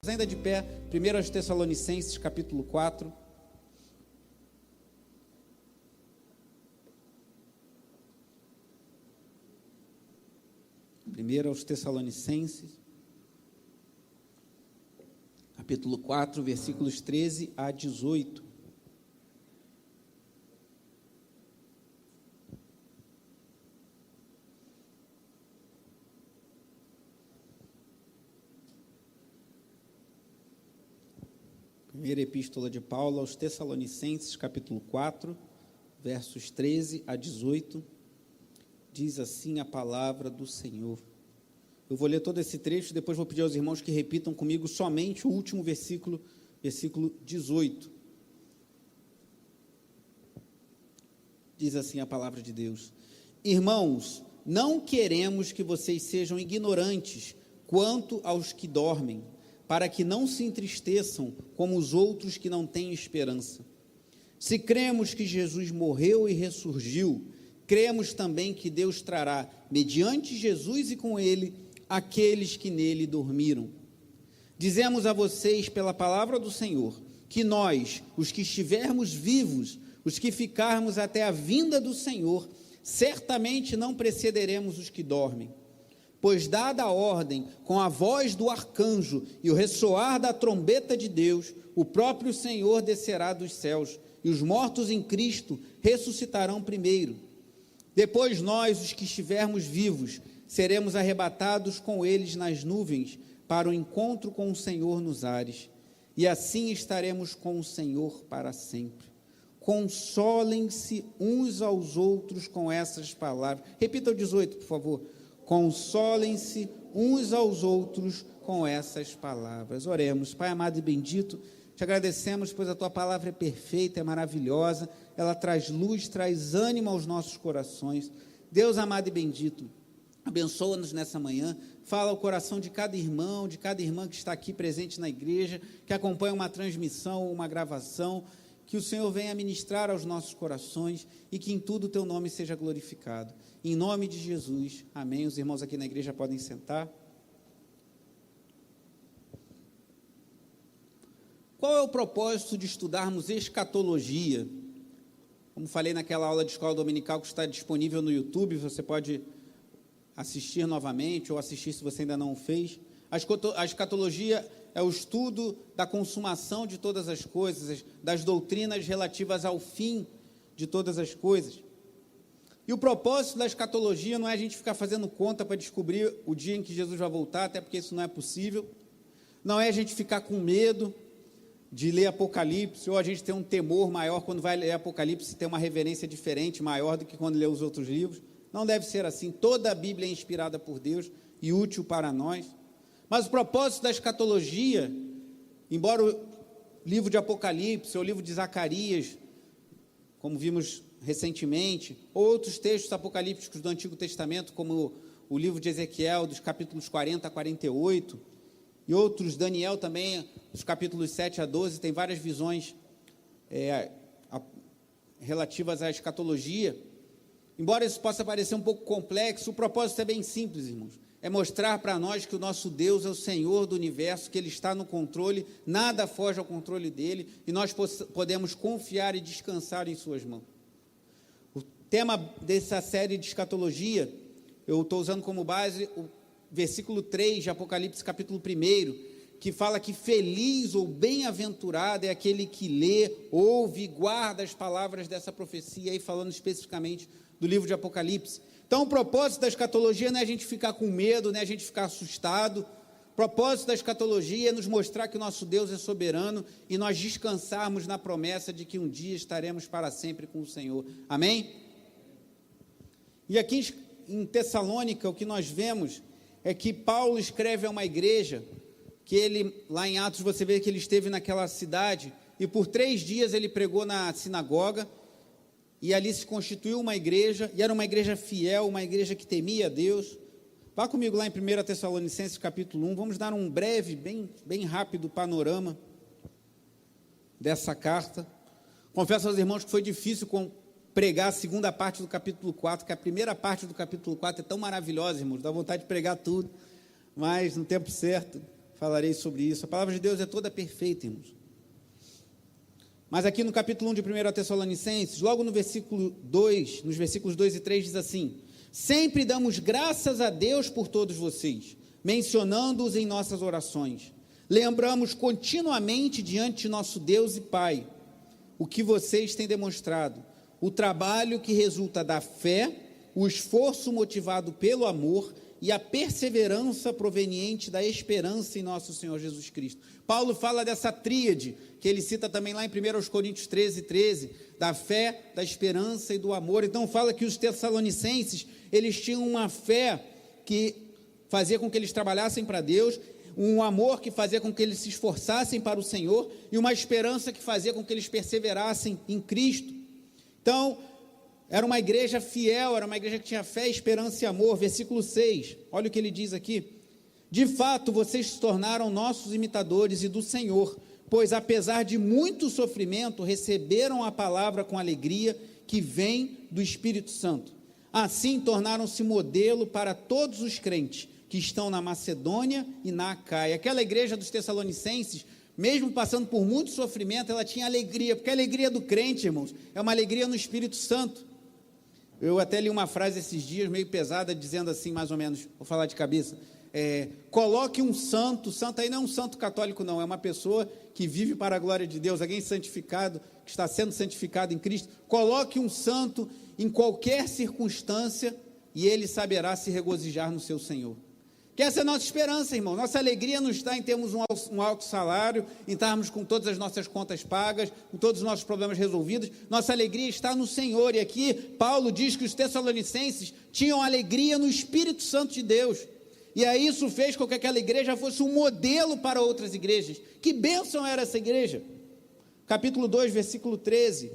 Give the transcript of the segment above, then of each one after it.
ainda de pé, 1 aos Tessalonicenses, capítulo 4. Primeiro aos Tessalonicenses, capítulo 4, versículos 13 a 18. Primeira epístola de Paulo aos Tessalonicenses, capítulo 4, versos 13 a 18, diz assim a palavra do Senhor. Eu vou ler todo esse trecho, depois vou pedir aos irmãos que repitam comigo somente o último versículo, versículo 18. Diz assim a palavra de Deus: Irmãos, não queremos que vocês sejam ignorantes quanto aos que dormem, para que não se entristeçam como os outros que não têm esperança. Se cremos que Jesus morreu e ressurgiu, cremos também que Deus trará, mediante Jesus e com ele, aqueles que nele dormiram. Dizemos a vocês, pela palavra do Senhor, que nós, os que estivermos vivos, os que ficarmos até a vinda do Senhor, certamente não precederemos os que dormem. Pois dada a ordem, com a voz do arcanjo e o ressoar da trombeta de Deus, o próprio Senhor descerá dos céus, e os mortos em Cristo ressuscitarão primeiro. Depois nós, os que estivermos vivos, seremos arrebatados com eles nas nuvens, para o encontro com o Senhor nos ares, e assim estaremos com o Senhor para sempre. Consolem-se uns aos outros com essas palavras. Repita o 18, por favor. Consolem-se uns aos outros com essas palavras. Oremos. Pai amado e bendito, te agradecemos, pois a tua palavra é perfeita, é maravilhosa, ela traz luz, traz ânimo aos nossos corações. Deus amado e bendito, abençoa-nos nessa manhã, fala ao coração de cada irmão, de cada irmã que está aqui presente na igreja, que acompanha uma transmissão ou uma gravação, que o Senhor venha ministrar aos nossos corações e que em tudo o teu nome seja glorificado. Em nome de Jesus, amém. Os irmãos aqui na igreja podem sentar. Qual é o propósito de estudarmos escatologia? Como falei naquela aula de escola dominical que está disponível no YouTube, você pode assistir novamente ou assistir se você ainda não o fez. A escatologia é o estudo da consumação de todas as coisas, das doutrinas relativas ao fim de todas as coisas. E o propósito da escatologia não é a gente ficar fazendo conta para descobrir o dia em que Jesus vai voltar, até porque isso não é possível. Não é a gente ficar com medo de ler Apocalipse, ou a gente ter um temor maior quando vai ler Apocalipse, ter uma reverência diferente, maior do que quando lê os outros livros. Não deve ser assim. Toda a Bíblia é inspirada por Deus e útil para nós. Mas o propósito da escatologia, embora o livro de Apocalipse, ou o livro de Zacarias, como vimos recentemente, outros textos apocalípticos do Antigo Testamento, como o livro de Ezequiel, dos capítulos 40 a 48, e outros, Daniel também, dos capítulos 7 a 12, tem várias visões relativas à escatologia. Embora isso possa parecer um pouco complexo, o propósito é bem simples, irmãos. É mostrar para nós que o nosso Deus é o Senhor do universo, que Ele está no controle, nada foge ao controle dEle, e nós podemos confiar e descansar em suas mãos. O tema dessa série de escatologia, eu estou usando como base o versículo 3 de Apocalipse, capítulo 1, que fala que feliz ou bem-aventurado é aquele que lê, ouve e guarda as palavras dessa profecia, aí falando especificamente do livro de Apocalipse. Então, o propósito da escatologia não é a gente ficar com medo, não é a gente ficar assustado. O propósito da escatologia é nos mostrar que o nosso Deus é soberano e nós descansarmos na promessa de que um dia estaremos para sempre com o Senhor. Amém? E aqui em Tessalônica, o que nós vemos é que Paulo escreve a uma igreja, que ele, lá em Atos, você vê que ele esteve naquela cidade, e por 3 dias ele pregou na sinagoga, e ali se constituiu uma igreja, e era uma igreja fiel, uma igreja que temia a Deus. Vá comigo lá em 1 Tessalonicenses capítulo 1, vamos dar um breve, bem rápido panorama dessa carta. Confesso aos irmãos que foi difícil pregar a segunda parte do capítulo 4, que a primeira parte do capítulo 4 é tão maravilhosa, irmãos, dá vontade de pregar tudo, mas no tempo certo falarei sobre isso. A palavra de Deus é toda perfeita, irmãos. Mas aqui no capítulo 1 de 1 Tessalonicenses, logo no versículo 2, nos versículos 2 e 3, diz assim: sempre damos graças a Deus por todos vocês, mencionando-os em nossas orações. Lembramos continuamente diante de nosso Deus e Pai o que vocês têm demonstrado, o trabalho que resulta da fé, o esforço motivado pelo amor e a perseverança proveniente da esperança em nosso Senhor Jesus Cristo. Paulo fala dessa tríade, que ele cita também lá em 1 Coríntios 13, da fé, da esperança e do amor. Então fala que os tessalonicenses, eles tinham uma fé que fazia com que eles trabalhassem para Deus, um amor que fazia com que eles se esforçassem para o Senhor, e uma esperança que fazia com que eles perseverassem em Cristo. Então, era uma igreja fiel, era uma igreja que tinha fé, esperança e amor. Versículo 6, olha o que ele diz aqui: de fato, vocês se tornaram nossos imitadores e do Senhor, pois apesar de muito sofrimento, receberam a palavra com alegria que vem do Espírito Santo. Assim, tornaram-se modelo para todos os crentes que estão na Macedônia e na Acaia. Aquela igreja dos Tessalonicenses, mesmo passando por muito sofrimento, ela tinha alegria, porque a alegria do crente, irmãos, é uma alegria no Espírito Santo. Eu até li uma frase esses dias, meio pesada, dizendo assim, mais ou menos, vou falar de cabeça: coloque um santo aí não é um santo católico não, é uma pessoa que vive para a glória de Deus, alguém santificado, que está sendo santificado em Cristo. Coloque um santo em qualquer circunstância e ele saberá se regozijar no seu Senhor. Que essa é a nossa esperança, irmão. Nossa alegria não está em termos um alto salário, em estarmos com todas as nossas contas pagas, com todos os nossos problemas resolvidos. Nossa alegria está no Senhor. E aqui Paulo diz que os tessalonicenses tinham alegria no Espírito Santo de Deus. E aí isso fez com que aquela igreja fosse um modelo para outras igrejas. Que bênção era essa igreja? Capítulo 2, versículo 13,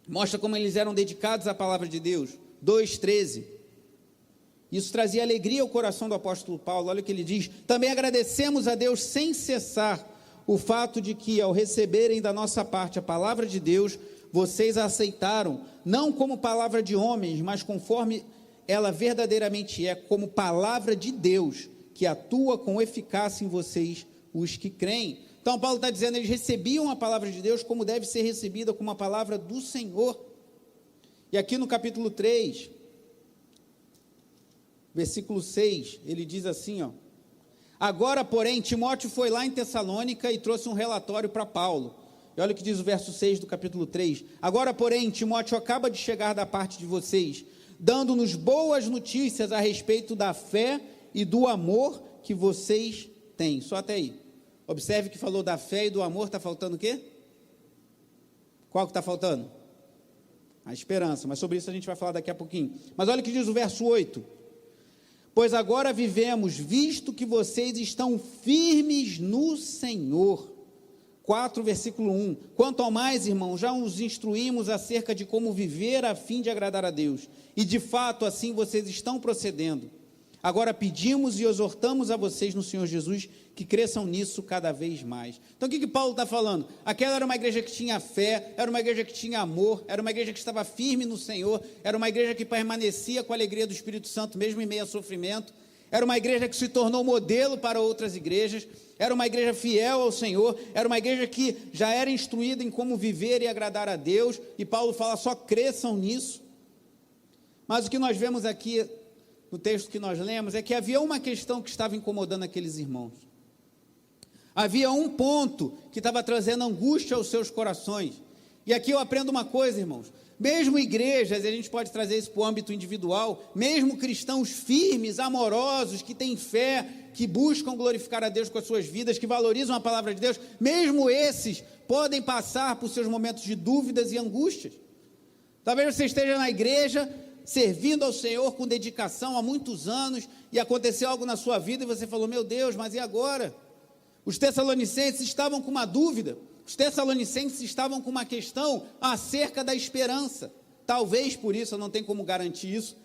mostra como eles eram dedicados à palavra de Deus. 2:13. Isso trazia alegria ao coração do apóstolo Paulo. Olha o que ele diz: também agradecemos a Deus sem cessar o fato de que, ao receberem da nossa parte a palavra de Deus, vocês a aceitaram, não como palavra de homens, mas conforme ela verdadeiramente é, como palavra de Deus, que atua com eficácia em vocês, os que creem. Então Paulo está dizendo, eles recebiam a palavra de Deus como deve ser recebida, como a palavra do Senhor. E aqui no capítulo 3, versículo 6, ele diz assim, agora, porém, Timóteo foi lá em Tessalônica e trouxe um relatório para Paulo. E olha o que diz o verso 6 do capítulo 3. Agora, porém, Timóteo acaba de chegar da parte de vocês, dando-nos boas notícias a respeito da fé e do amor que vocês têm. Só até aí. Observe que falou da fé e do amor, está faltando o quê? Qual que está faltando? A esperança, mas sobre isso a gente vai falar daqui a pouquinho. Mas olha o que diz o verso 8. Pois agora vivemos, visto que vocês estão firmes no Senhor. 4, versículo 1. Quanto ao mais, irmãos, já os instruímos acerca de como viver a fim de agradar a Deus. E de fato, assim vocês estão procedendo. Agora pedimos e exortamos a vocês no Senhor Jesus que cresçam nisso cada vez mais. Então o que Paulo está falando? Aquela era uma igreja que tinha fé, era uma igreja que tinha amor, era uma igreja que estava firme no Senhor, era uma igreja que permanecia com a alegria do Espírito Santo, mesmo em meio a sofrimento, era uma igreja que se tornou modelo para outras igrejas, era uma igreja fiel ao Senhor, era uma igreja que já era instruída em como viver e agradar a Deus, e Paulo fala, só cresçam nisso. Mas o que nós vemos aqui, no texto que nós lemos, é que havia uma questão que estava incomodando aqueles irmãos. Havia um ponto que estava trazendo angústia aos seus corações. E aqui eu aprendo uma coisa, irmãos. Mesmo igrejas, e a gente pode trazer isso para o âmbito individual, mesmo cristãos firmes, amorosos, que têm fé, que buscam glorificar a Deus com as suas vidas, que valorizam a palavra de Deus, mesmo esses podem passar por seus momentos de dúvidas e angústias. Talvez você esteja na igreja, servindo ao Senhor com dedicação há muitos anos, e aconteceu algo na sua vida e você falou, meu Deus, mas e agora? Os tessalonicenses estavam com uma dúvida, os tessalonicenses estavam com uma questão acerca da esperança. Talvez por isso, eu não tenho como garantir isso,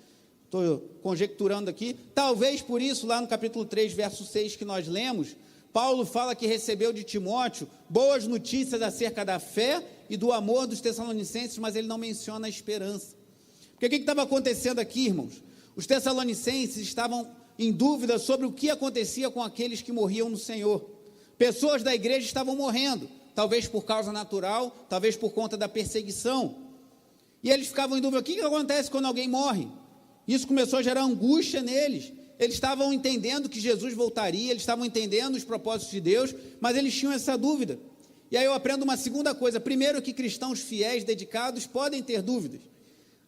estou conjecturando aqui, talvez por isso, lá no capítulo 3, verso 6 que nós lemos, Paulo fala que recebeu de Timóteo boas notícias acerca da fé e do amor dos tessalonicenses, mas ele não menciona a esperança. Porque o que estava acontecendo aqui, irmãos? Os tessalonicenses estavam em dúvida sobre o que acontecia com aqueles que morriam no Senhor. Pessoas da igreja estavam morrendo, talvez por causa natural, talvez por conta da perseguição. E eles ficavam em dúvida: o que acontece quando alguém morre? Isso começou a gerar angústia neles. Eles estavam entendendo que Jesus voltaria, eles estavam entendendo os propósitos de Deus, mas eles tinham essa dúvida. E aí eu aprendo uma segunda coisa. Primeiro, que cristãos fiéis, dedicados, podem ter dúvidas.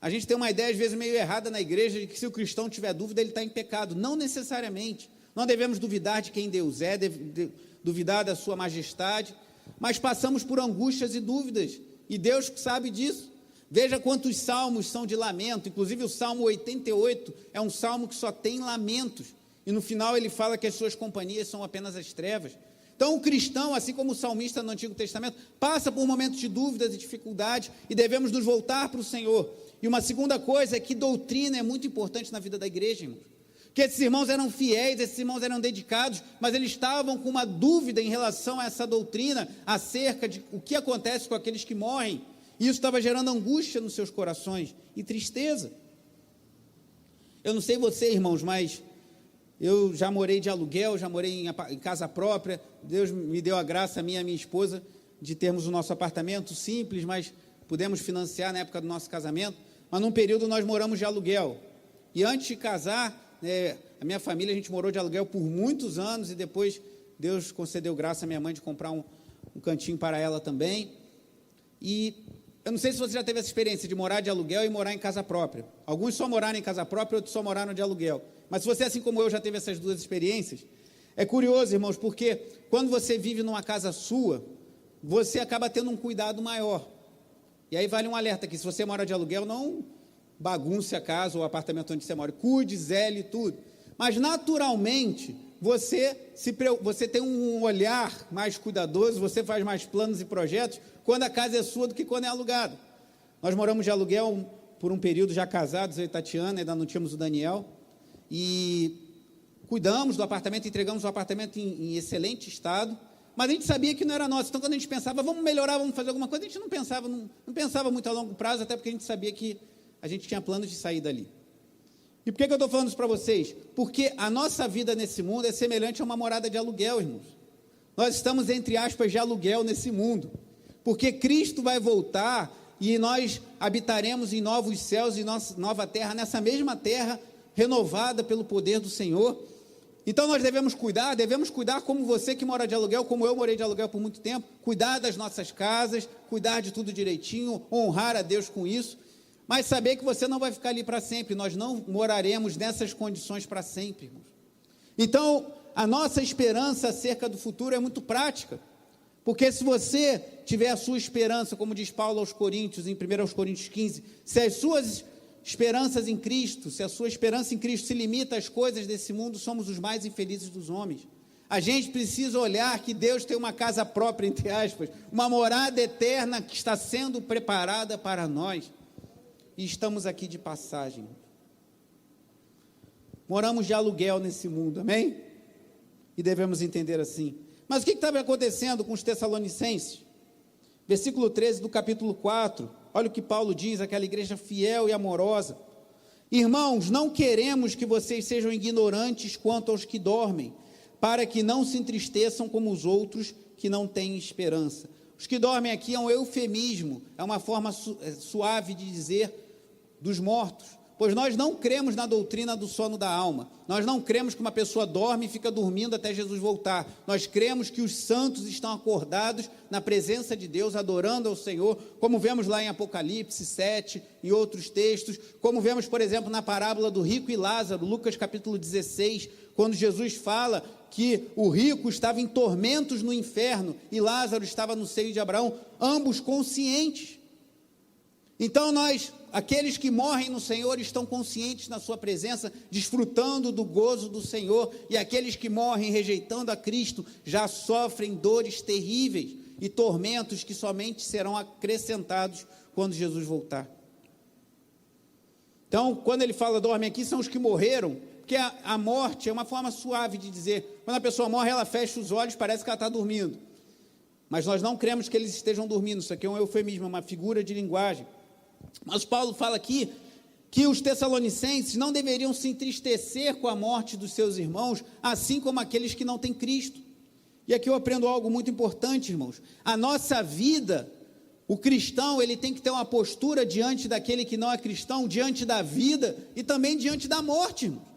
A gente tem uma ideia, às vezes, meio errada na igreja, de que se o cristão tiver dúvida, ele está em pecado. Não necessariamente. Não devemos duvidar de quem Deus é, duvidar da sua majestade, mas passamos por angústias e dúvidas, e Deus sabe disso. Veja quantos salmos são de lamento. Inclusive o Salmo 88 é um salmo que só tem lamentos, e no final ele fala que as suas companhias são apenas as trevas. Então o cristão, assim como o salmista no Antigo Testamento, passa por momentos de dúvidas e dificuldades, e devemos nos voltar para o Senhor. E uma segunda coisa é que doutrina é muito importante na vida da igreja, irmãos. Que esses irmãos eram fiéis, esses irmãos eram dedicados, mas eles estavam com uma dúvida em relação a essa doutrina, acerca de o que acontece com aqueles que morrem. E isso estava gerando angústia nos seus corações e tristeza. Eu não sei você, irmãos, mas eu já morei de aluguel, já morei em casa própria. Deus me deu a graça, a minha e a minha esposa, de termos o nosso apartamento simples, mas pudemos financiar na época do nosso casamento. Mas num período nós moramos de aluguel. E antes de casar, a minha família, a gente morou de aluguel por muitos anos, e depois Deus concedeu graça à minha mãe de comprar um cantinho para ela também. E eu não sei se você já teve essa experiência de morar de aluguel e morar em casa própria. Alguns só moraram em casa própria, outros só moraram de aluguel. Mas se você, assim como eu, já teve essas duas experiências, é curioso, irmãos, porque quando você vive numa casa sua, você acaba tendo um cuidado maior. E aí vale um alerta aqui: se você mora de aluguel, não bagunce a casa ou o apartamento onde você mora, cuide, zele, tudo. Mas naturalmente, você tem um olhar mais cuidadoso, você faz mais planos e projetos quando a casa é sua do que quando é alugada. Nós moramos de aluguel por um período, já casados, eu e Tatiana, ainda não tínhamos o Daniel, e cuidamos do apartamento, entregamos o apartamento em excelente estado, mas a gente sabia que não era nosso. Então quando a gente pensava, vamos melhorar, vamos fazer alguma coisa, a gente não pensava muito a longo prazo, até porque a gente sabia que a gente tinha planos de sair dali. E por que eu estou falando isso para vocês? Porque a nossa vida nesse mundo é semelhante a uma morada de aluguel, irmãos. Nós estamos, entre aspas, de aluguel nesse mundo, porque Cristo vai voltar e nós habitaremos em novos céus e nova terra, nessa mesma terra renovada pelo poder do Senhor. Então nós devemos cuidar como você que mora de aluguel, como eu morei de aluguel por muito tempo, cuidar das nossas casas, cuidar de tudo direitinho, honrar a Deus com isso, mas saber que você não vai ficar ali para sempre. Nós não moraremos nessas condições para sempre, irmãos. Então, a nossa esperança acerca do futuro é muito prática, porque se você tiver a sua esperança, como diz Paulo aos Coríntios, em 1 Coríntios 15, se as suas esperanças em Cristo, se a sua esperança em Cristo se limita às coisas desse mundo, somos os mais infelizes dos homens. A gente precisa olhar que Deus tem uma casa própria, entre aspas, uma morada eterna que está sendo preparada para nós. E estamos aqui de passagem. Moramos de aluguel nesse mundo, amém? E devemos entender assim. Mas o que estava acontecendo com os Tessalonicenses? Versículo 13 do capítulo 4, olha o que Paulo diz, aquela igreja fiel e amorosa: irmãos, não queremos que vocês sejam ignorantes quanto aos que dormem, para que não se entristeçam como os outros que não têm esperança. Os que dormem aqui é um eufemismo, é uma forma suave de dizer dos mortos, pois nós não cremos na doutrina do sono da alma. Nós não cremos que uma pessoa dorme e fica dormindo até Jesus voltar. Nós cremos que os santos estão acordados na presença de Deus, adorando ao Senhor, como vemos lá em Apocalipse 7, em outros textos, como vemos, por exemplo, na parábola do rico e Lázaro, Lucas capítulo 16, quando Jesus fala que o rico estava em tormentos no inferno e Lázaro estava no seio de Abraão, ambos conscientes. Então aqueles que morrem no Senhor estão conscientes na sua presença, desfrutando do gozo do Senhor, e aqueles que morrem rejeitando a Cristo já sofrem dores terríveis e tormentos que somente serão acrescentados quando Jesus voltar. Então, quando ele fala dorme aqui, são os que morreram, porque a morte é uma forma suave de dizer, quando a pessoa morre, ela fecha os olhos, parece que ela está dormindo, mas nós não cremos que eles estejam dormindo. Isso aqui é um eufemismo, uma figura de linguagem. Mas Paulo fala aqui que os tessalonicenses não deveriam se entristecer com a morte dos seus irmãos, assim como aqueles que não têm Cristo. E aqui eu aprendo algo muito importante, irmãos. A nossa vida, o cristão, ele tem que ter uma postura diante daquele que não é cristão, diante da vida e também diante da morte, irmãos.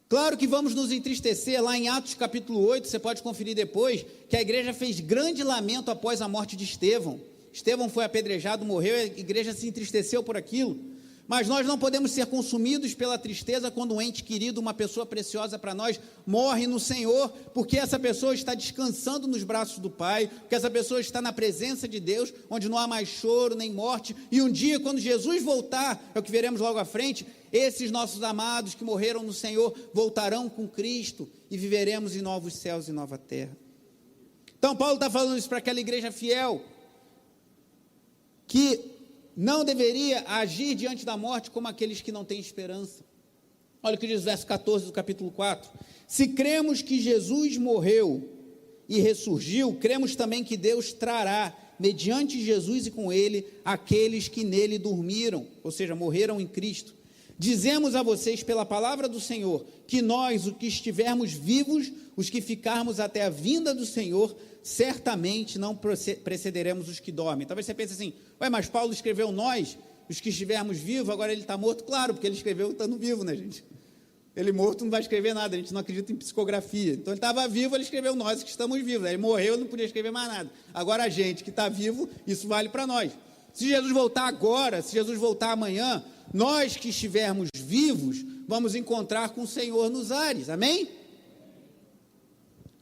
Claro que vamos nos entristecer, lá em Atos capítulo 8, você pode conferir depois, que a igreja fez grande lamento após a morte de Estevão. Estevão foi apedrejado, morreu, a igreja se entristeceu por aquilo. Mas nós não podemos ser consumidos pela tristeza quando um ente querido, uma pessoa preciosa para nós, morre no Senhor, porque essa pessoa está descansando nos braços do Pai, porque essa pessoa está na presença de Deus, onde não há mais choro nem morte, e um dia, quando Jesus voltar, é o que veremos logo à frente, esses nossos amados que morreram no Senhor, voltarão com Cristo, e viveremos em novos céus e nova terra. Então Paulo está falando isso para aquela igreja fiel, que não deveria agir diante da morte como aqueles que não têm esperança. Olha o que diz o verso 14 do capítulo 4. Se cremos que Jesus morreu e ressurgiu, cremos também que Deus trará, mediante Jesus e com ele, aqueles que nele dormiram, ou seja, morreram em Cristo. Dizemos a vocês pela palavra do Senhor, que nós, os que estivermos vivos, os que ficarmos até a vinda do Senhor, certamente não precederemos os que dormem. Talvez você pense assim, mas Paulo escreveu nós, os que estivermos vivos, agora ele está morto? Claro, porque ele escreveu estando vivo, né, gente? Ele morto não vai escrever nada, a gente não acredita em psicografia. Então ele estava vivo, ele escreveu nós que estamos vivos. Ele morreu, ele não podia escrever mais nada. Agora a gente que está vivo, isso vale para nós. Se Jesus voltar agora, se Jesus voltar amanhã, nós que estivermos vivos, vamos encontrar com o Senhor nos ares, amém?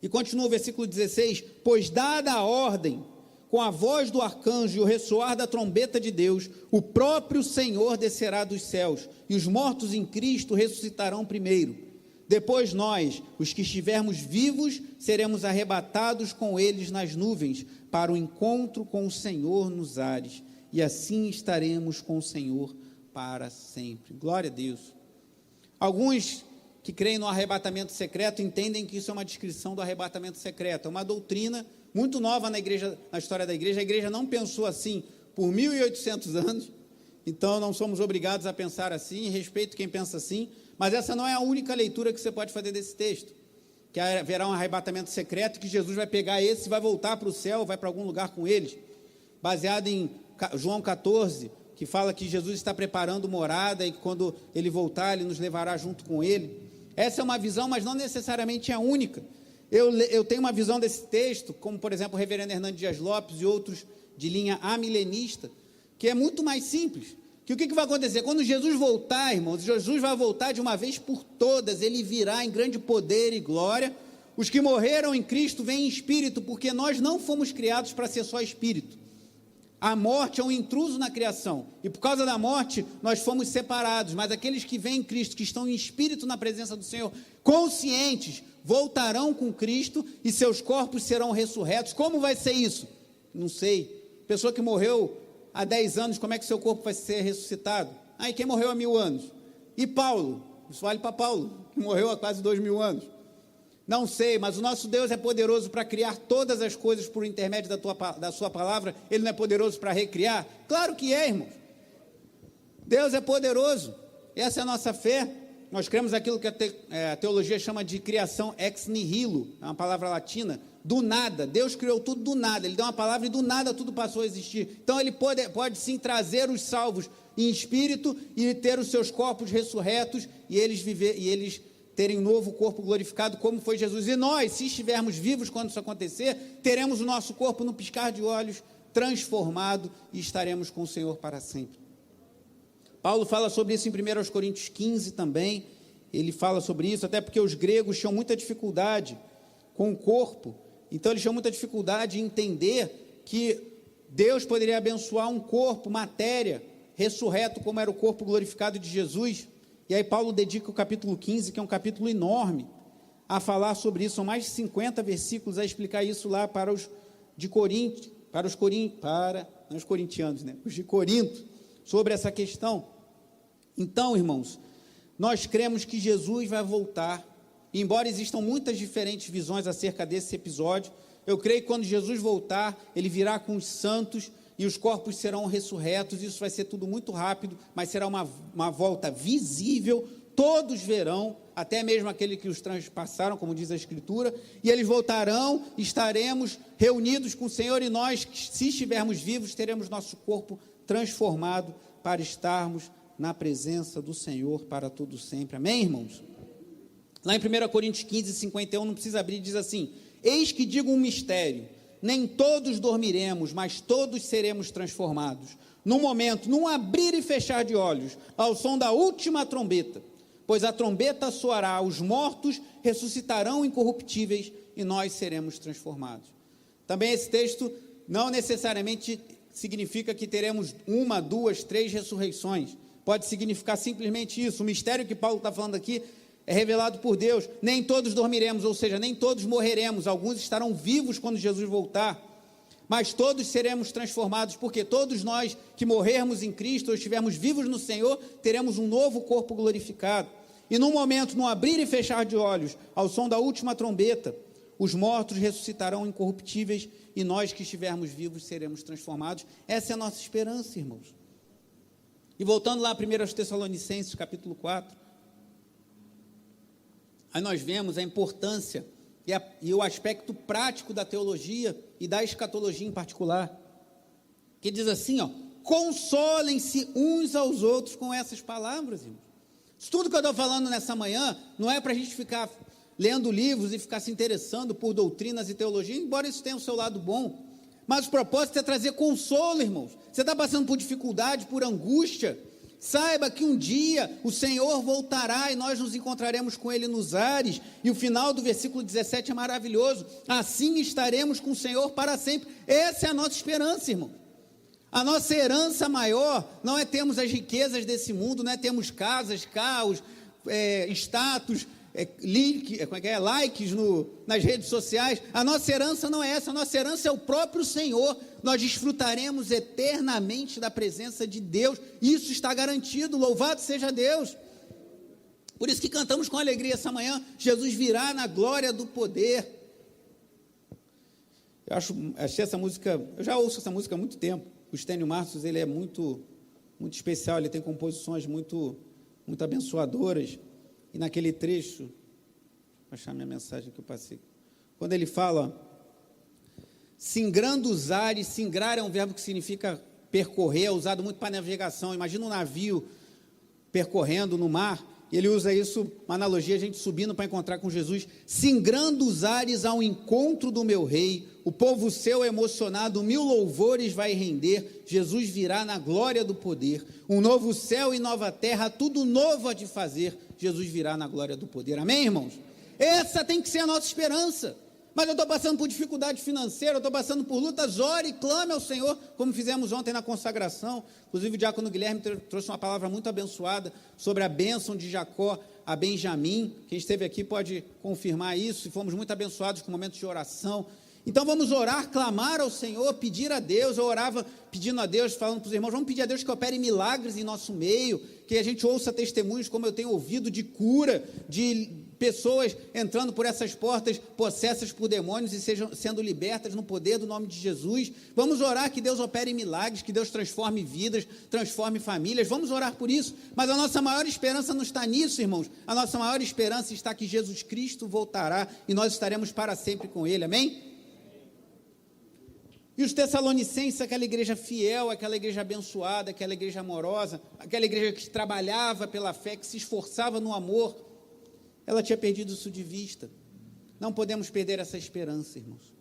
E continua o versículo 16, pois dada a ordem, com a voz do arcanjo e o ressoar da trombeta de Deus, o próprio Senhor descerá dos céus, e os mortos em Cristo ressuscitarão primeiro. Depois nós, os que estivermos vivos, seremos arrebatados com eles nas nuvens, para o encontro com o Senhor nos ares, e assim estaremos com o Senhor para sempre. Glória a Deus. Alguns que creem no arrebatamento secreto entendem que isso é uma descrição do arrebatamento secreto, é uma doutrina muito nova na igreja, na história da igreja. A igreja não pensou assim por 1800 anos, então não somos obrigados a pensar assim, respeito quem pensa assim, mas essa não é a única leitura que você pode fazer desse texto, que haverá um arrebatamento secreto, que Jesus vai pegar esse, vai voltar para o céu, vai para algum lugar com eles, baseado em João 14, que fala que Jesus está preparando morada e que quando ele voltar, ele nos levará junto com ele. Essa é uma visão, mas não necessariamente é a única. Eu tenho uma visão desse texto, como por exemplo o reverendo Hernando Dias Lopes e outros de linha amilenista, que é muito mais simples. Que o que vai acontecer? Quando Jesus voltar, irmãos, Jesus vai voltar de uma vez por todas, ele virá em grande poder e glória. Os que morreram em Cristo vêm em espírito, porque nós não fomos criados para ser só espírito. A morte é um intruso na criação, e por causa da morte nós fomos separados, mas aqueles que vêm em Cristo, que estão em espírito na presença do Senhor, conscientes, voltarão com Cristo e seus corpos serão ressurretos. Como vai ser isso? Não sei. Pessoa que morreu há 10 anos, como é que seu corpo vai ser ressuscitado? E quem morreu há 1000 anos? E Paulo? Isso vale para Paulo, que morreu há quase 2000 anos. Não sei, mas o nosso Deus é poderoso para criar todas as coisas por intermédio da sua palavra. Ele não é poderoso para recriar? Claro que é, irmãos. Deus é poderoso. Essa é a nossa fé. Nós cremos aquilo que a teologia chama de criação ex nihilo, é uma palavra latina, do nada. Deus criou tudo do nada. Ele deu uma palavra e do nada tudo passou a existir. Então ele pode sim trazer os salvos em espírito e ter os seus corpos ressurretos e eles terem um novo corpo glorificado, como foi Jesus. E nós, se estivermos vivos quando isso acontecer, teremos o nosso corpo no piscar de olhos transformado e estaremos com o Senhor para sempre. Paulo fala sobre isso em 1 Coríntios 15 também. Ele fala sobre isso, até porque os gregos tinham muita dificuldade com o corpo. Então eles tinham muita dificuldade em entender que Deus poderia abençoar um corpo, matéria, ressurreto, como era o corpo glorificado de Jesus. E aí Paulo dedica o capítulo 15, que é um capítulo enorme, a falar sobre isso. São mais de 50 versículos a explicar isso lá para os de Corinto, não os corintianos, né? Os de Corinto, sobre essa questão. Então, irmãos, nós cremos que Jesus vai voltar, e embora existam muitas diferentes visões acerca desse episódio, eu creio que quando Jesus voltar, ele virá com os santos, e os corpos serão ressurretos. Isso vai ser tudo muito rápido, mas será uma volta visível, todos verão, até mesmo aquele que os transpassaram, como diz a Escritura, e eles voltarão, estaremos reunidos com o Senhor, e nós, se estivermos vivos, teremos nosso corpo transformado para estarmos na presença do Senhor para todo sempre. Amém, irmãos? Lá em 1 Coríntios 15, 51, não precisa abrir, diz assim: eis que digo um mistério, nem todos dormiremos, mas todos seremos transformados, num momento, num abrir e fechar de olhos, ao som da última trombeta, pois a trombeta soará, os mortos ressuscitarão incorruptíveis, e nós seremos transformados. Também esse texto não necessariamente significa que teremos 1, 2, 3 ressurreições, pode significar simplesmente isso. O mistério que Paulo está falando aqui é revelado por Deus. Nem todos dormiremos, ou seja, nem todos morreremos, alguns estarão vivos quando Jesus voltar, mas todos seremos transformados, porque todos nós que morrermos em Cristo, ou estivermos vivos no Senhor, teremos um novo corpo glorificado, e num momento, no abrir e fechar de olhos, ao som da última trombeta, os mortos ressuscitarão incorruptíveis, e nós que estivermos vivos seremos transformados. Essa é a nossa esperança, irmãos. E voltando lá a 1 Tessalonicenses, capítulo 4, aí nós vemos a importância e o aspecto prático da teologia e da escatologia em particular, que diz assim, consolem-se uns aos outros com essas palavras, irmãos. Isso tudo que eu estou falando nessa manhã, não é para a gente ficar lendo livros e ficar se interessando por doutrinas e teologia, embora isso tenha o seu lado bom, mas o propósito é trazer consolo, irmãos. Você está passando por dificuldade, por angústia, saiba que um dia o Senhor voltará e nós nos encontraremos com Ele nos ares, e o final do versículo 17 é maravilhoso: assim estaremos com o Senhor para sempre. Essa é a nossa esperança, irmão. A nossa herança maior não é termos as riquezas desse mundo, não é termos casas, carros, status, likes nas redes sociais. A nossa herança não é essa, a nossa herança é o próprio Senhor. Nós desfrutaremos eternamente da presença de Deus, isso está garantido, louvado seja Deus. Por isso que cantamos com alegria essa manhã: Jesus virá na glória do poder. Achei essa música, eu já ouço essa música há muito tempo. O Estênio Marços, ele é muito, muito especial, ele tem composições muito, muito abençoadoras. E naquele trecho, vou achar minha mensagem que eu passei, quando ele fala, singrando os ares, singrar é um verbo que significa percorrer, é usado muito para navegação. Imagina um navio percorrendo no mar, e ele usa isso, uma analogia, a gente subindo para encontrar com Jesus. Singrando os ares ao encontro do meu rei, o povo seu emocionado 1000 louvores vai render, Jesus virá na glória do poder, um novo céu e nova terra, tudo novo há de fazer, Jesus virá na glória do poder. Amém, irmãos? Essa tem que ser a nossa esperança. Mas eu estou passando por dificuldade financeira, eu estou passando por lutas, ore e clame ao Senhor, como fizemos ontem na consagração. Inclusive o diácono Guilherme trouxe uma palavra muito abençoada sobre a bênção de Jacó a Benjamim. Quem esteve aqui pode confirmar isso, e fomos muito abençoados com momentos de oração. Então vamos orar, clamar ao Senhor, pedir a Deus. Eu orava pedindo a Deus, falando para os irmãos, vamos pedir a Deus que opere milagres em nosso meio, que a gente ouça testemunhos como eu tenho ouvido, de cura, de pessoas entrando por essas portas possessas por demônios e sendo libertas no poder do nome de Jesus. Vamos orar que Deus opere milagres, que Deus transforme vidas, transforme famílias. Vamos orar por isso, mas a nossa maior esperança não está nisso, irmãos. A nossa maior esperança está que Jesus Cristo voltará e nós estaremos para sempre com Ele, amém? E os Tessalonicenses, aquela igreja fiel, aquela igreja abençoada, aquela igreja amorosa, aquela igreja que trabalhava pela fé, que se esforçava no amor, ela tinha perdido isso de vista. Não podemos perder essa esperança, irmãos.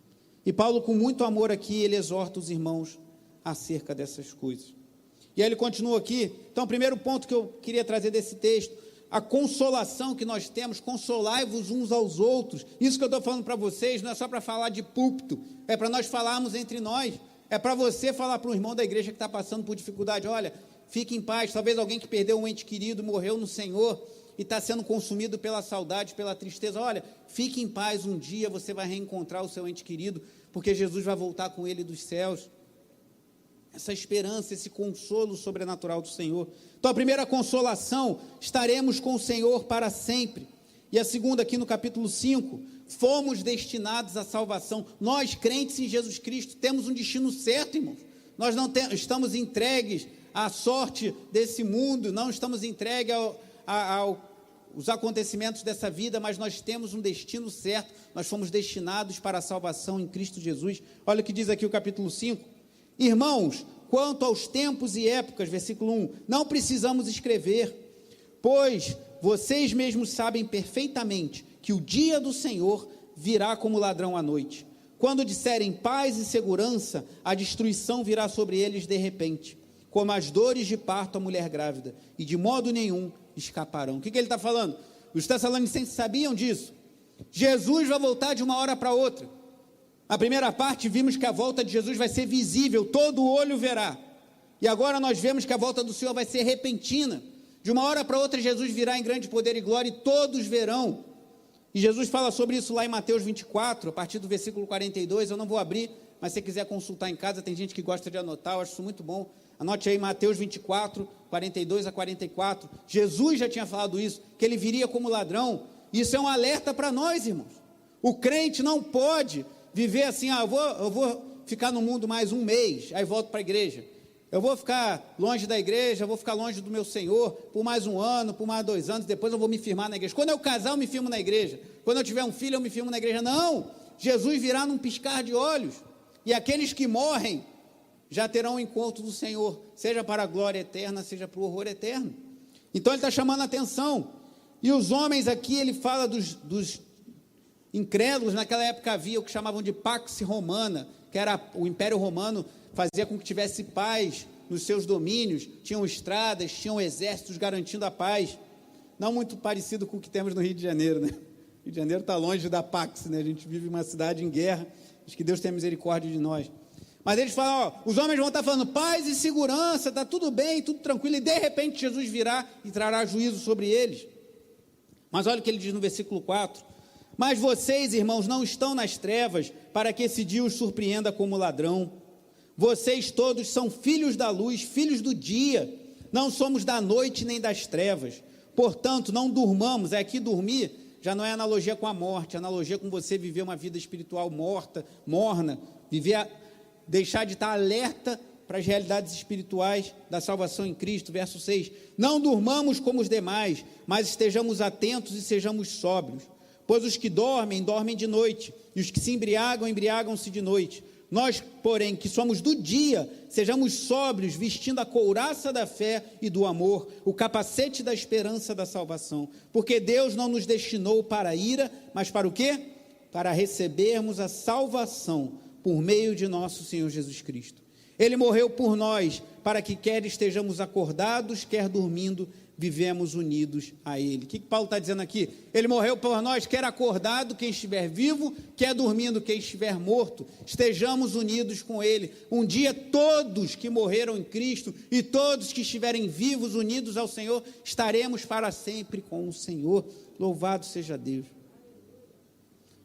E Paulo, com muito amor aqui, ele exorta os irmãos acerca dessas coisas. E aí ele continua aqui. Então, o primeiro ponto que eu queria trazer desse texto, a consolação que nós temos: consolai-vos uns aos outros. Isso que eu estou falando para vocês não é só para falar de púlpito, é para nós falarmos entre nós, é para você falar para um irmão da igreja que está passando por dificuldade: olha, fique em paz. Talvez alguém que perdeu um ente querido, morreu no Senhor e está sendo consumido pela saudade, pela tristeza. Olha, fique em paz, um dia você vai reencontrar o seu ente querido, porque Jesus vai voltar com ele dos céus. Essa esperança, esse consolo sobrenatural do Senhor. Então, a primeira consolação: estaremos com o Senhor para sempre. E a segunda, aqui no capítulo 5, fomos destinados à salvação. Nós, crentes em Jesus Cristo, temos um destino certo, irmãos. nós não estamos entregues à sorte desse mundo, não estamos entregues aos acontecimentos dessa vida, mas nós temos um destino certo, nós fomos destinados para a salvação em Cristo Jesus. Olha o que diz aqui o capítulo 5. Irmãos, quanto aos tempos e épocas, versículo 1, não precisamos escrever, pois vocês mesmos sabem perfeitamente que o dia do Senhor virá como ladrão à noite. Quando disserem paz e segurança, a destruição virá sobre eles de repente, como as dores de parto à mulher grávida, e de modo nenhum escaparão. O que ele está falando? Os tessalonicenses sabiam disso. Jesus vai voltar de uma hora para outra. Na primeira parte vimos que a volta de Jesus vai ser visível, todo olho verá. E agora nós vemos que a volta do Senhor vai ser repentina. De uma hora para outra Jesus virá em grande poder e glória e todos verão. E Jesus fala sobre isso lá em Mateus 24, a partir do versículo 42, eu não vou abrir, mas se você quiser consultar em casa, tem gente que gosta de anotar, eu acho isso muito bom. Anote aí Mateus 24, 42 a 44. Jesus já tinha falado isso, que ele viria como ladrão. Isso é um alerta para nós, irmãos. O crente não pode viver assim, eu vou ficar no mundo mais um mês, aí volto para a igreja. Eu vou ficar longe da igreja, vou ficar longe do meu Senhor por mais um ano, por mais 2 anos, depois eu vou me firmar na igreja. Quando eu casar, eu me firmo na igreja. Quando eu tiver um filho, eu me firmo na igreja. Não! Jesus virá num piscar de olhos. E aqueles que morrem já terão o encontro do Senhor, seja para a glória eterna, seja para o horror eterno. Então ele está chamando a atenção. E os homens aqui, ele fala dos incrédulos. Naquela época havia o que chamavam de Pax Romana, que era o Império Romano, fazia com que tivesse paz nos seus domínios, tinham estradas, tinham exércitos garantindo a paz. Não muito parecido com o que temos no Rio de Janeiro, né? Rio de Janeiro está longe da Pax, né? A gente vive uma cidade em guerra, acho que Deus tem misericórdia de nós. Mas eles falam, os homens vão estar falando paz e segurança, está tudo bem, tudo tranquilo, e de repente Jesus virá e trará juízo sobre eles. Mas olha o que ele diz no versículo 4, mas vocês, irmãos, não estão nas trevas, para que esse dia os surpreenda como ladrão. Vocês todos são filhos da luz, filhos do dia, não somos da noite nem das trevas. Portanto, não durmamos. Aqui dormir já não é analogia com a morte, é analogia com você viver uma vida espiritual morna, deixar de estar alerta para as realidades espirituais da salvação em Cristo. Verso 6, não durmamos como os demais, mas estejamos atentos e sejamos sóbrios, pois os que dormem, dormem de noite, e os que se embriagam, embriagam-se de noite. Nós, porém, que somos do dia, sejamos sóbrios, vestindo a couraça da fé e do amor, o capacete da esperança da salvação, porque Deus não nos destinou para a ira, mas para o quê? Para recebermos a salvação por meio de nosso Senhor Jesus Cristo. Ele morreu por nós, para que quer estejamos acordados, quer dormindo, vivemos unidos a Ele. O que Paulo está dizendo aqui? Ele morreu por nós, quer acordado quem estiver vivo, quer dormindo quem estiver morto, estejamos unidos com Ele. Um dia todos que morreram em Cristo e todos que estiverem vivos, unidos ao Senhor, estaremos para sempre com o Senhor. Louvado seja Deus.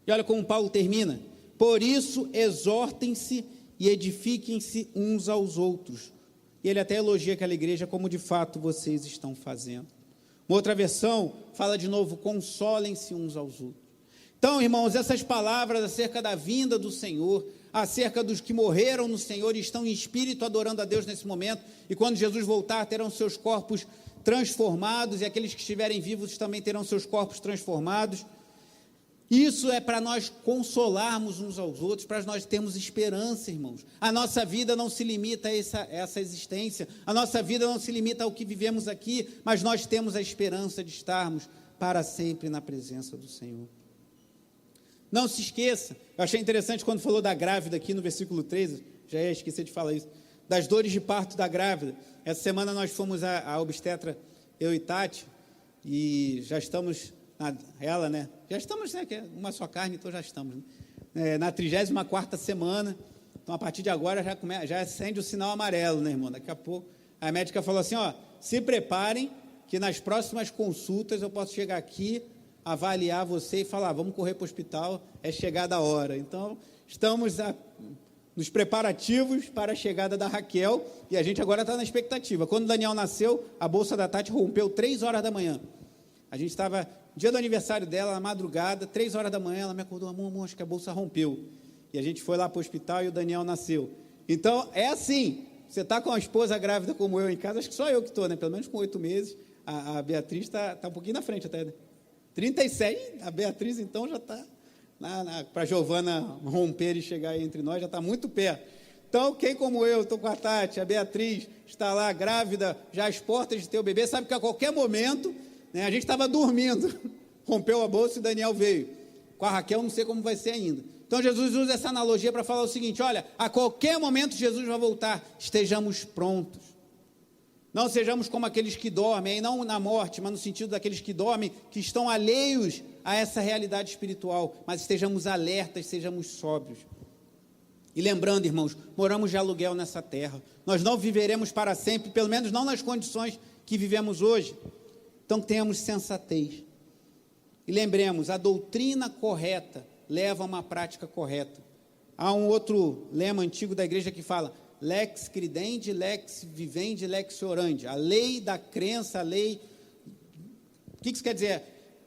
E olha como Paulo termina, por isso exortem-se e edifiquem-se uns aos outros. E ele até elogia aquela igreja como de fato vocês estão fazendo. Uma outra versão fala de novo, consolem-se uns aos outros. Então, irmãos, essas palavras acerca da vinda do Senhor, acerca dos que morreram no Senhor e estão em espírito adorando a Deus nesse momento, e quando Jesus voltar terão seus corpos transformados, e aqueles que estiverem vivos também terão seus corpos transformados. Isso é para nós consolarmos uns aos outros, para nós termos esperança, irmãos. A nossa vida não se limita a essa existência, a nossa vida não se limita ao que vivemos aqui, mas nós temos a esperança de estarmos para sempre na presença do Senhor. Não se esqueça, eu achei interessante quando falou da grávida aqui no versículo 13, já ia esquecer de falar isso, das dores de parto da grávida. Essa semana nós fomos à obstetra, eu e Tati, e já estamos... ela, né? Já estamos, né? Que é uma só carne, então já estamos. Né? Na 34ª semana. Então, a partir de agora, já acende o sinal amarelo, né, irmão? Daqui a pouco, a médica falou assim, se preparem, que nas próximas consultas eu posso chegar aqui, avaliar você e falar, vamos correr para o hospital, é chegada a hora. Então, estamos nos preparativos para a chegada da Raquel, e a gente agora está na expectativa. Quando o Daniel nasceu, a bolsa da Tati rompeu 3 horas da manhã. A gente estava, dia do aniversário dela, na madrugada, 3 horas da manhã, ela me acordou, amor, acho que a bolsa rompeu. E a gente foi lá para o hospital e o Daniel nasceu. Então, é assim, você está com a esposa grávida como eu em casa, acho que só eu que estou, né? Pelo menos com 8 meses, a Beatriz está um pouquinho na frente até, né? 37, a Beatriz então já está, para a Giovana romper e chegar aí entre nós, já está muito perto. Então, quem como eu, estou com a Tati, a Beatriz está lá grávida, já às portas de ter o bebê, sabe que a qualquer momento, né, a gente estava dormindo, rompeu a bolsa e Daniel veio. Com a Raquel, não sei como vai ser ainda. Então, Jesus usa essa analogia para falar o seguinte: olha, a qualquer momento Jesus vai voltar, estejamos prontos. Não sejamos como aqueles que dormem, aí não na morte, mas no sentido daqueles que dormem, que estão alheios a essa realidade espiritual, mas estejamos alertas, sejamos sóbrios. E lembrando, irmãos, moramos de aluguel nessa terra, nós não viveremos para sempre, pelo menos não nas condições que vivemos hoje. Então tenhamos sensatez. E lembremos, a doutrina correta leva a uma prática correta. Há um outro lema antigo da igreja que fala: lex credendi, lex vivendi, lex orandi. A lei da crença, a lei... O que isso quer dizer?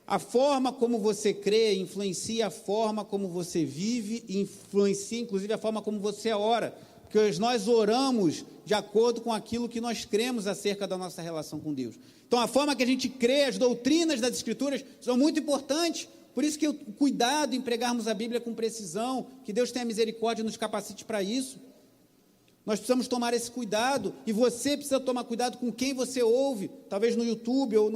A forma como você crê influencia a forma como você vive, influencia inclusive a forma como você ora, porque nós oramos de acordo com aquilo que nós cremos acerca da nossa relação com Deus. Então, a forma que a gente crê, as doutrinas das Escrituras são muito importantes, por isso que o cuidado em pregarmos a Bíblia com precisão, que Deus tenha misericórdia e nos capacite para isso. Nós precisamos tomar esse cuidado, e você precisa tomar cuidado com quem você ouve, talvez no YouTube ou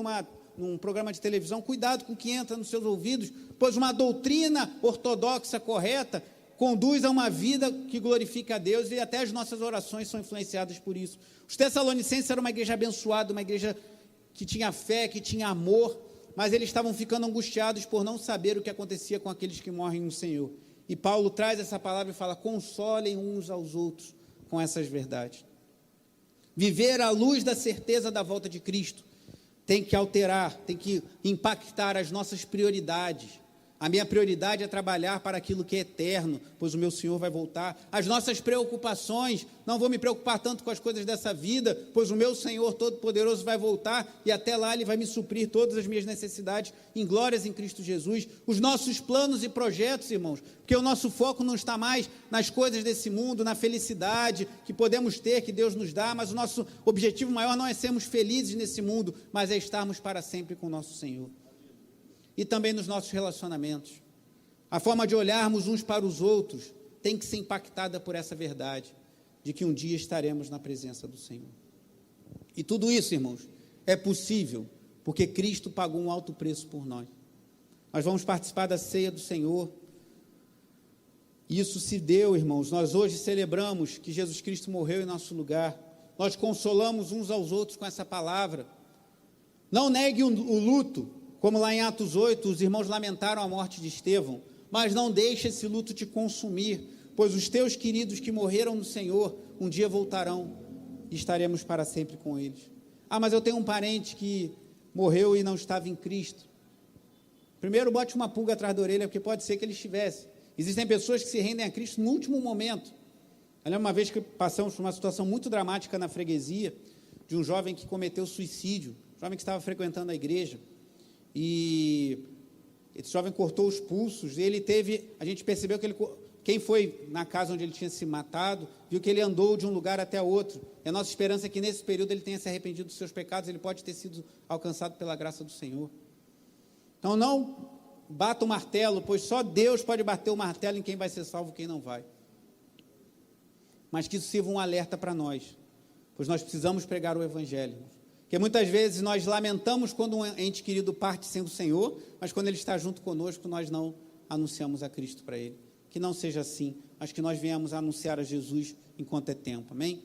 num programa de televisão. Cuidado com o que entra nos seus ouvidos, pois uma doutrina ortodoxa correta conduz a uma vida que glorifica a Deus, e até as nossas orações são influenciadas por isso. Os Tessalonicenses eram uma igreja abençoada, uma igreja que tinha fé, que tinha amor, mas eles estavam ficando angustiados por não saber o que acontecia com aqueles que morrem no Senhor. E Paulo traz essa palavra e fala: consolem uns aos outros com essas verdades. Viver à luz da certeza da volta de Cristo tem que alterar, tem que impactar as nossas prioridades. A minha prioridade é trabalhar para aquilo que é eterno, pois o meu Senhor vai voltar. As nossas preocupações, não vou me preocupar tanto com as coisas dessa vida, pois o meu Senhor Todo-Poderoso vai voltar, e até lá Ele vai me suprir todas as minhas necessidades em glórias em Cristo Jesus. Os nossos planos e projetos, irmãos, porque o nosso foco não está mais nas coisas desse mundo, na felicidade que podemos ter, que Deus nos dá, mas o nosso objetivo maior não é sermos felizes nesse mundo, mas é estarmos para sempre com o nosso Senhor. E também nos nossos relacionamentos. A forma de olharmos uns para os outros tem que ser impactada por essa verdade, de que um dia estaremos na presença do Senhor. E tudo isso, irmãos, é possível, porque Cristo pagou um alto preço por nós. Nós vamos participar da ceia do Senhor. Isso se deu, irmãos. Nós hoje celebramos que Jesus Cristo morreu em nosso lugar. Nós consolamos uns aos outros com essa palavra. Não negue o luto. Como lá em Atos 8, os irmãos lamentaram a morte de Estevão, mas não deixe esse luto te consumir, pois os teus queridos que morreram no Senhor, um dia voltarão, e estaremos para sempre com eles. Ah, mas eu tenho um parente que morreu e não estava em Cristo. Primeiro, bote uma pulga atrás da orelha, porque pode ser que ele estivesse. Existem pessoas que se rendem a Cristo no último momento. Eu lembro uma vez que passamos por uma situação muito dramática na freguesia, de um jovem que cometeu suicídio, um jovem que estava frequentando a igreja, e esse jovem cortou os pulsos, e ele teve, a gente percebeu que quem foi na casa onde ele tinha se matado, viu que ele andou de um lugar até outro, e a nossa esperança é que nesse período ele tenha se arrependido dos seus pecados, ele pode ter sido alcançado pela graça do Senhor. Então não bata o martelo, pois só Deus pode bater o martelo em quem vai ser salvo e quem não vai. Mas que isso sirva um alerta para nós, pois nós precisamos pregar o Evangelho. Porque muitas vezes nós lamentamos quando um ente querido parte sem o Senhor, mas quando ele está junto conosco, nós não anunciamos a Cristo para ele. Que não seja assim, mas que nós venhamos a anunciar a Jesus enquanto é tempo. Amém?